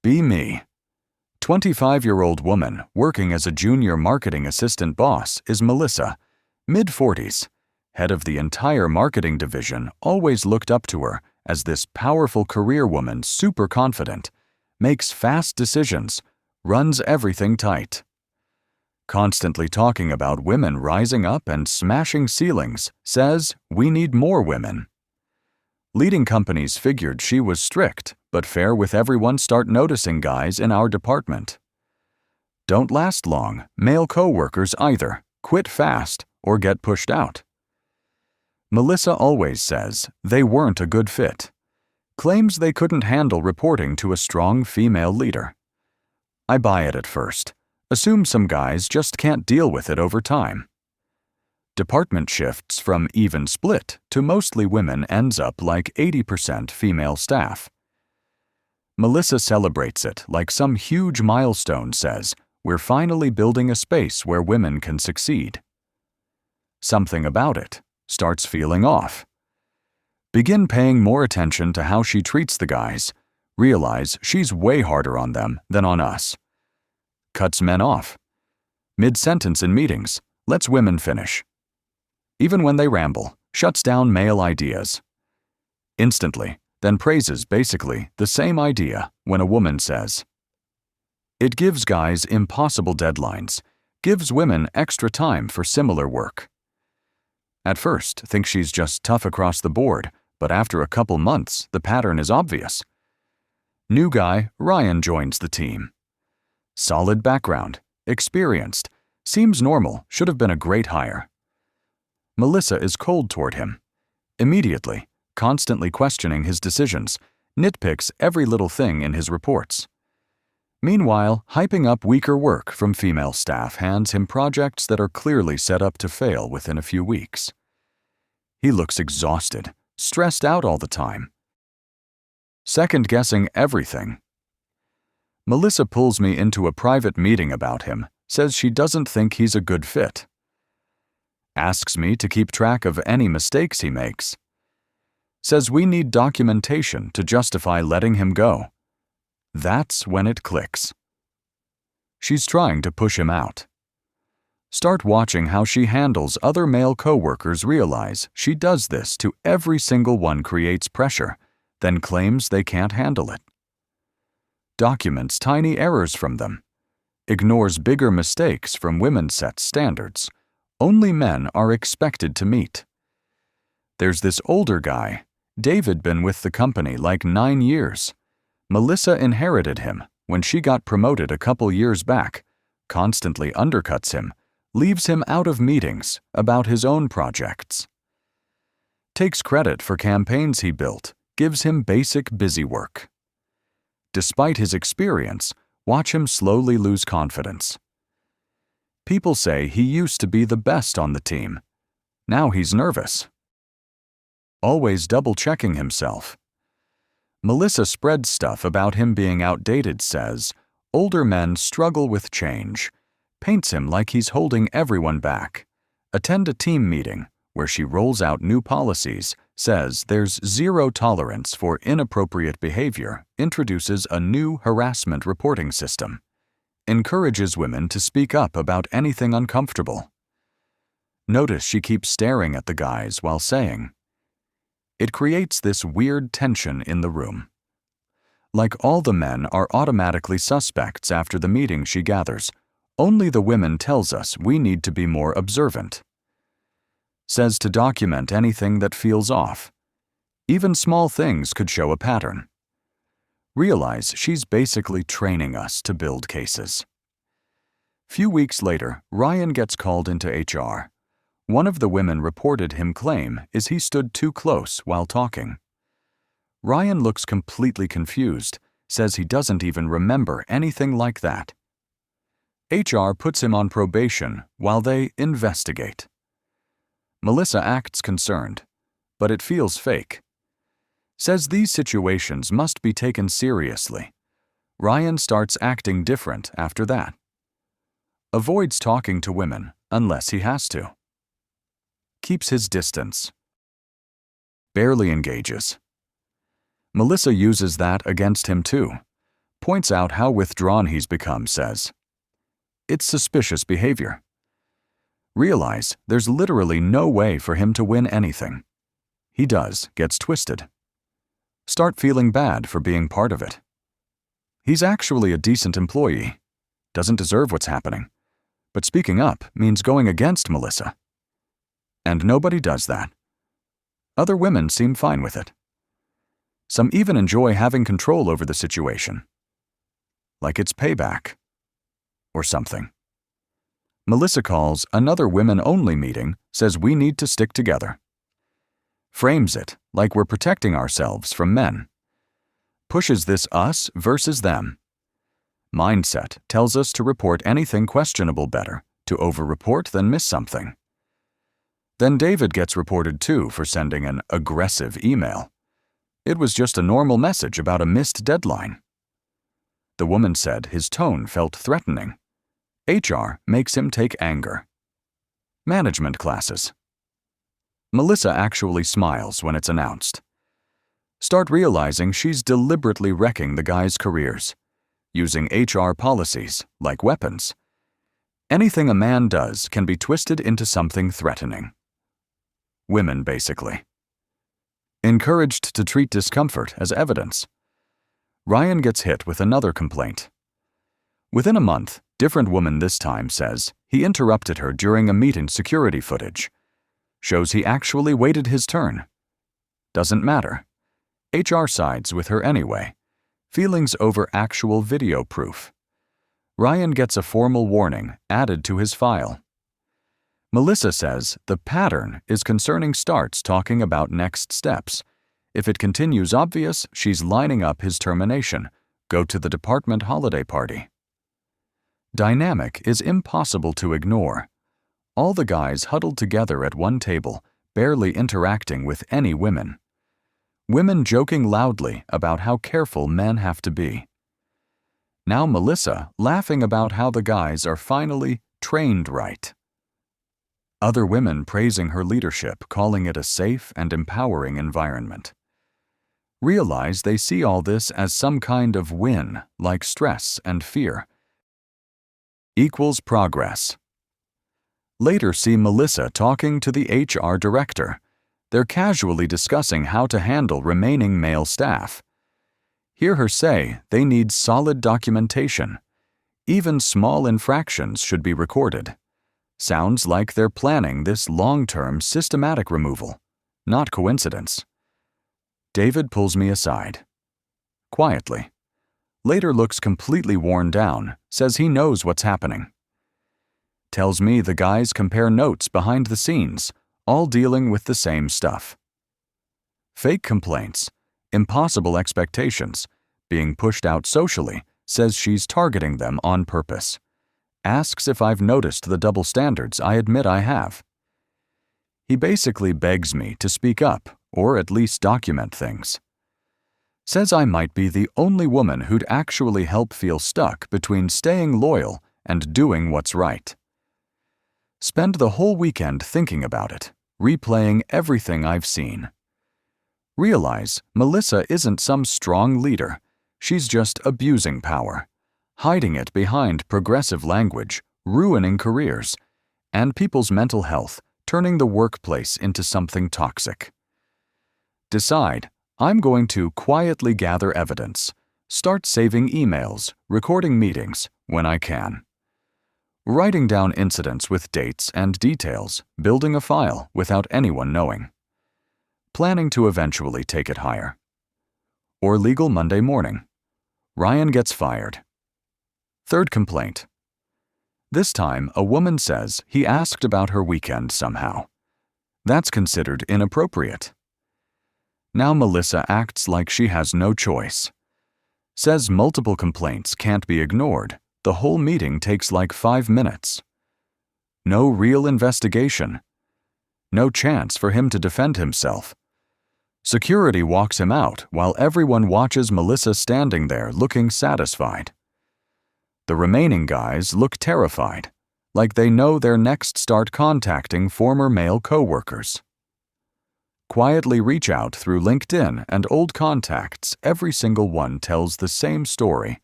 Be me. 25-year-old woman working as a junior marketing assistant boss is Melissa, mid-40s, head of the entire marketing division, always looked up to her as this powerful career woman, super confident, makes fast decisions, runs everything tight. Constantly talking about women rising up and smashing ceilings, says we need more women. Leading companies figured she was strict, but fair with everyone. Start noticing guys in our department. Don't last long, male co-workers either, quit fast or get pushed out. Melissa always says they weren't a good fit. Claims they couldn't handle reporting to a strong female leader. I buy it at first. Assume some guys just can't deal with it over time. Department shifts from even split to mostly women ends up like 80% female staff. Melissa celebrates it like some huge milestone, says, we're finally building a space where women can succeed. Something about it starts feeling off. Begin paying more attention to how she treats the guys. Realize she's way harder on them than on us. Cuts men off. Mid-sentence in meetings, lets women finish. Even when they ramble, shuts down male ideas. Instantly, then praises basically the same idea when a woman says. It gives guys impossible deadlines, gives women extra time for similar work. At first, think she's just tough across the board, but after a couple months, the pattern is obvious. New guy, Ryan, joins the team. Solid background, experienced, seems normal, should have been a great hire. Melissa is cold toward him. Immediately, constantly questioning his decisions, nitpicks every little thing in his reports. Meanwhile, hyping up weaker work from female staff hands him projects that are clearly set up to fail within a few weeks. He looks exhausted, stressed out all the time. Second-guessing everything. Melissa pulls me into a private meeting about him, says she doesn't think he's a good fit. Asks me to keep track of any mistakes he makes. Says we need documentation to justify letting him go. That's when it clicks. She's trying to push him out. Start watching how she handles other male co-workers. Realize she does this to every single one, creates pressure, then claims they can't handle it. Documents tiny errors from them. Ignores bigger mistakes from women, sets standards only men are expected to meet. There's this older guy, David, been with the company like 9 years. Melissa inherited him when she got promoted a couple years back, constantly undercuts him, leaves him out of meetings about his own projects. Takes credit for campaigns he built, gives him basic busy work. Despite his experience, watch him slowly lose confidence. People say he used to be the best on the team. Now he's nervous. Always double-checking himself. Melissa spreads stuff about him being outdated, says older men struggle with change, paints him like he's holding everyone back. Attend a team meeting where she rolls out new policies, says there's zero tolerance for inappropriate behavior, introduces a new harassment reporting system, encourages women to speak up about anything uncomfortable. Notice she keeps staring at the guys while saying. It creates this weird tension in the room. Like all the men are automatically suspects after the meeting she gathers. Only the women tells us we need to be more observant. Says to document anything that feels off. Even small things could show a pattern. Realize she's basically training us to build cases. Few weeks later, Ryan gets called into HR. One of the women reported him claim is he stood too close while talking. Ryan looks completely confused, says he doesn't even remember anything like that. HR puts him on probation while they investigate. Melissa acts concerned, but it feels fake. Says these situations must be taken seriously. Ryan starts acting different after that. Avoids talking to women unless he has to. Keeps his distance. Barely engages. Melissa uses that against him too. points out how withdrawn he's become, says, "It's suspicious behavior." Realize there's literally no way for him to win anything. He gets twisted. Start feeling bad for being part of it. He's actually a decent employee, doesn't deserve what's happening, but speaking up means going against Melissa. And nobody does that. Other women seem fine with it. Some even enjoy having control over the situation. Like it's payback. Or something. Melissa calls another women-only meeting, says we need to stick together. Frames it like we're protecting ourselves from men. Pushes this us versus them. Mindset tells us to report anything questionable better, to over-report than miss something. Then David gets reported too for sending an aggressive email. It was just a normal message about a missed deadline. The woman said his tone felt threatening. HR makes him take anger. Management classes. Melissa actually smiles when it's announced. Start realizing she's deliberately wrecking the guys' careers, using HR policies like weapons. Anything a man does can be twisted into something threatening. Women, basically. Encouraged to treat discomfort as evidence. Ryan gets hit with another complaint. Within a month, different woman this time says he interrupted her during a meeting security footage. Shows he actually waited his turn. Doesn't matter. HR sides with her anyway. Feelings over actual video proof. Ryan gets a formal warning added to his file. Melissa says the pattern is concerning starts talking about next steps. If it continues obvious, she's lining up his termination. Go to the department holiday party. Dynamic is impossible to ignore. All the guys huddled together at one table, barely interacting with any women. Women joking loudly about how careful men have to be. Now Melissa laughing about how the guys are finally trained right. Other women praising her leadership, calling it a safe and empowering environment. Realize they see all this as some kind of win, like stress and fear. Equals progress. Later see Melissa talking to the HR director. They're casually discussing how to handle remaining male staff. Hear her say they need solid documentation. Even small infractions should be recorded. Sounds like they're planning this long-term systematic removal. Not coincidence. David pulls me aside. Quietly. Later looks completely worn down, says he knows what's happening. Tells me the guys compare notes behind the scenes, all dealing with the same stuff. Fake complaints, impossible expectations, being pushed out socially, says she's targeting them on purpose. Asks if I've noticed the double standards I admit I have. He basically begs me to speak up, or at least document things. Says I might be the only woman who'd actually help feel stuck between staying loyal and doing what's right. Spend the whole weekend thinking about it, replaying everything I've seen. Realize Melissa isn't some strong leader, she's just abusing power. Hiding it behind progressive language, ruining careers, and people's mental health, turning the workplace into something toxic. Decide, I'm going to quietly gather evidence, start saving emails, recording meetings when I can. Writing down incidents with dates and details, building a file without anyone knowing. Planning to eventually take it higher. Or legal Monday morning. Ryan gets fired. Third complaint. This time, a woman says he asked about her weekend somehow. That's considered inappropriate. Now Melissa acts like she has no choice. Says multiple complaints can't be ignored. The whole meeting takes like 5 minutes. No real investigation. No chance for him to defend himself. Security walks him out while everyone watches Melissa standing there looking satisfied. The remaining guys look terrified, like they know they'll next start contacting former male coworkers. Quietly reach out through LinkedIn and old contacts, every single one tells the same story,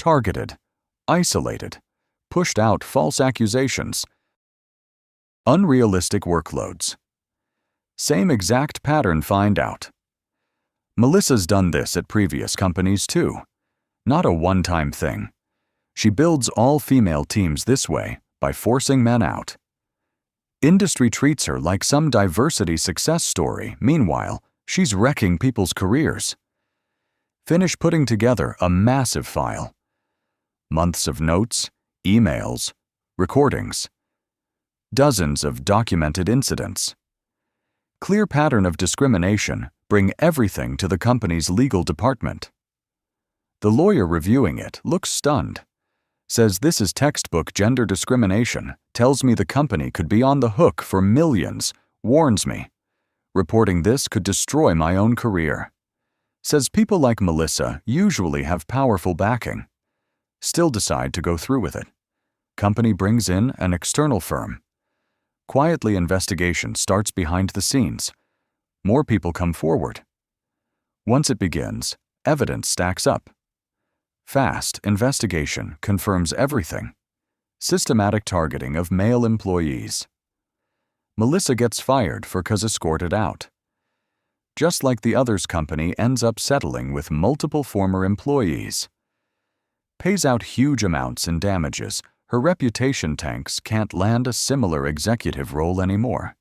targeted, isolated, pushed out false accusations. Unrealistic workloads. Same exact pattern find out. Melissa's done this at previous companies too. Not a one-time thing. She builds all-female teams this way by forcing men out. Industry treats her like some diversity success story. Meanwhile, she's wrecking people's careers. Finish putting together a massive file. Months of notes, emails, recordings. Dozens of documented incidents. Clear pattern of discrimination. Bring everything to the company's legal department. The lawyer reviewing it looks stunned. Says this is textbook gender discrimination, tells me the company could be on the hook for millions, warns me. Reporting this could destroy my own career. Says people like Melissa usually have powerful backing. Still decide to go through with it. Company brings in an external firm. Quietly, investigation starts behind the scenes. More people come forward. Once it begins, evidence stacks up. Fast investigation confirms everything. Systematic targeting of male employees. Melissa gets fired for cause escorted out. Just like the others, company ends up settling with multiple former employees. Pays out huge amounts in damages. Her reputation tanks, can't land a similar executive role anymore.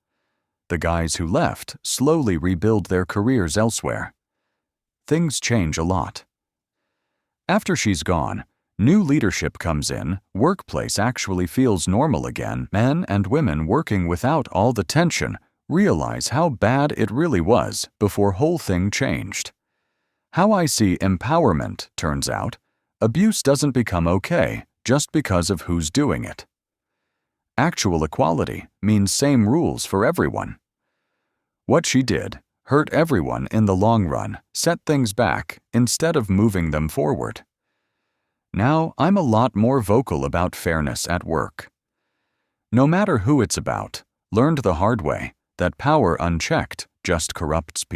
The guys who left slowly rebuild their careers elsewhere. Things change a lot. After she's gone, new leadership comes in, workplace actually feels normal again. Men and women working without all the tension realize how bad it really was before whole thing changed. How I see empowerment, turns out, abuse doesn't become okay just because of who's doing it. Actual equality means same rules for everyone. What she did hurt everyone in the long run, set things back instead of moving them forward. Now I'm a lot more vocal about fairness at work. No matter who it's about, learned the hard way that power unchecked just corrupts people.